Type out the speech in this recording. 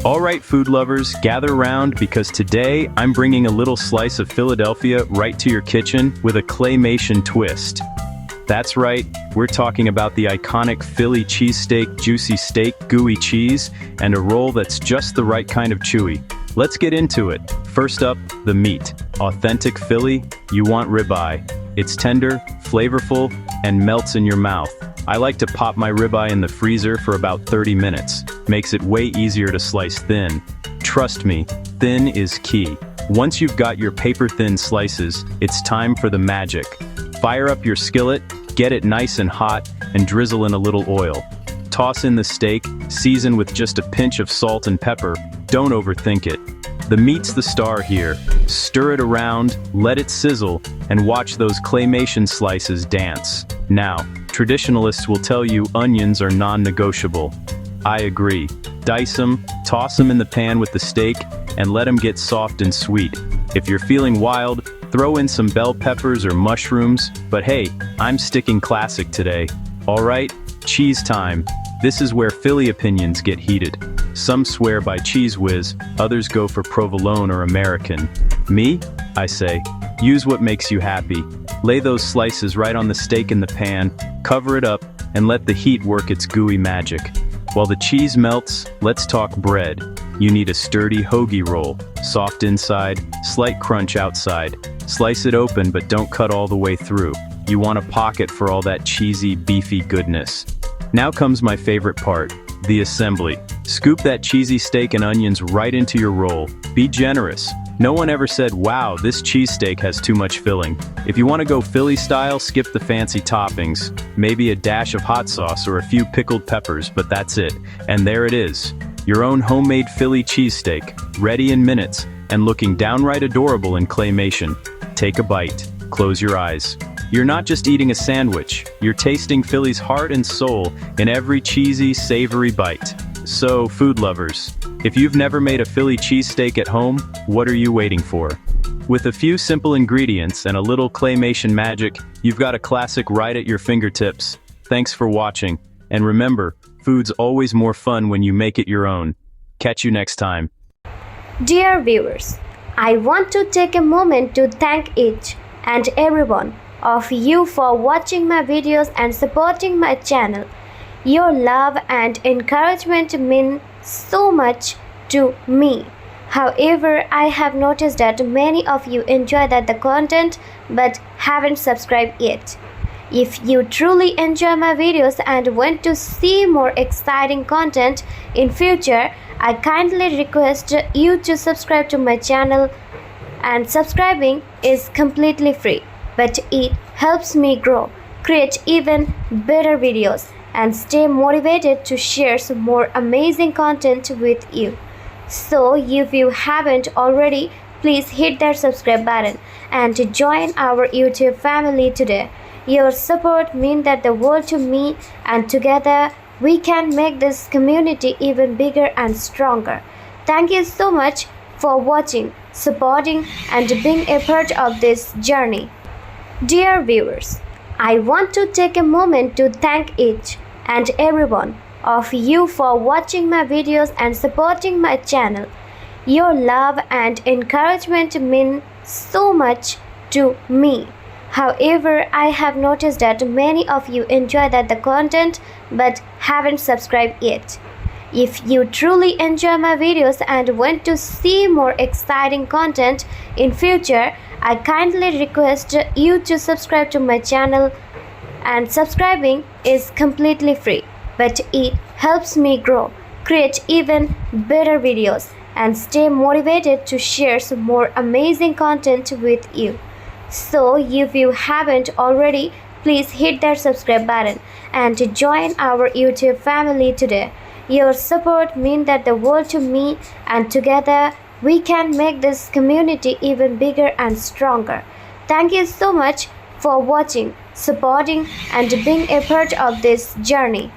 Alright food lovers, gather around because today I'm bringing a little slice of Philadelphia right to your kitchen with a claymation twist. That's right, we're talking about the iconic Philly cheesesteak, juicy steak, gooey cheese, and a roll that's just the right kind of chewy. Let's get into it. First up, the meat. Authentic Philly, you want ribeye. It's tender, flavorful, and melts in your mouth. I like to pop my ribeye in the freezer for about 30 minutes. Makes it way easier to slice thin. Trust me, thin is key. Once you've got your paper-thin slices, it's time for the magic. Fire up your skillet, get it nice and hot, and drizzle in a little oil. Toss in the steak, season with just a pinch of salt and pepper. Don't overthink it. The meat's the star here. Stir it around, let it sizzle, and watch those claymation slices dance. Now, traditionalists will tell you onions are non-negotiable. I agree. Dice them, toss them in the pan with the steak, and let them get soft and sweet. If you're feeling wild, throw in some bell peppers or mushrooms, but hey, I'm sticking classic today. Alright, cheese time. This is where Philly opinions get heated. Some swear by Cheese Whiz, others go for provolone or American. Me? I say, use what makes you happy. Lay those slices right on the steak in the pan, cover it up, and let the heat work its gooey magic. While the cheese melts, let's talk bread. You need a sturdy hoagie roll, soft inside, slight crunch outside. Slice it open but don't cut all the way through. You want a pocket for all that cheesy, beefy goodness. Now comes my favorite part, the assembly. Scoop that cheesy steak and onions right into your roll. Be generous. No one ever said, wow, this cheesesteak has too much filling. If you want to go Philly style, skip the fancy toppings. Maybe a dash of hot sauce or a few pickled peppers, but that's it. And there it is. Your own homemade Philly cheesesteak, ready in minutes, and looking downright adorable in claymation. Take a bite. Close your eyes. You're not just eating a sandwich, you're tasting Philly's heart and soul in every cheesy, savory bite. So, food lovers, if you've never made a Philly cheesesteak at home, what are you waiting for? With a few simple ingredients and a little claymation magic, you've got a classic right at your fingertips. Thanks for watching, and remember, food's always more fun when you make it your own. Catch you next time. Dear viewers, I want to take a moment to thank each and everyone of you for watching my videos and supporting my channel. Your love and encouragement mean so much to me. However, I have noticed that many of you enjoy the content but haven't subscribed yet. If you truly enjoy my videos and want to see more exciting content in future, I kindly request you to subscribe to my channel, and subscribing is completely free, but it helps me grow, create even better videos, and stay motivated to share some more amazing content with you. So if you haven't already, please hit that subscribe button and join our YouTube family today. Your support means that the world to me, and together we can make this community even bigger and stronger. Thank you so much for watching, supporting, and being a part of this journey. Dear viewers, I want to take a moment to thank each and everyone of you for watching my videos and supporting my channel. Your love and encouragement mean so much to me. However, I have noticed that many of you enjoy the content but haven't subscribed yet. If you truly enjoy my videos and want to see more exciting content in future, I kindly request you to subscribe to my channel, and subscribing is completely free, but it helps me grow, create even better videos, and stay motivated to share some more amazing content with you. So if you haven't already, please hit that subscribe button and join our YouTube family today. Your support means that the world to me, and together we can make this community even bigger and stronger. Thank you so much for watching, supporting, and being a part of this journey.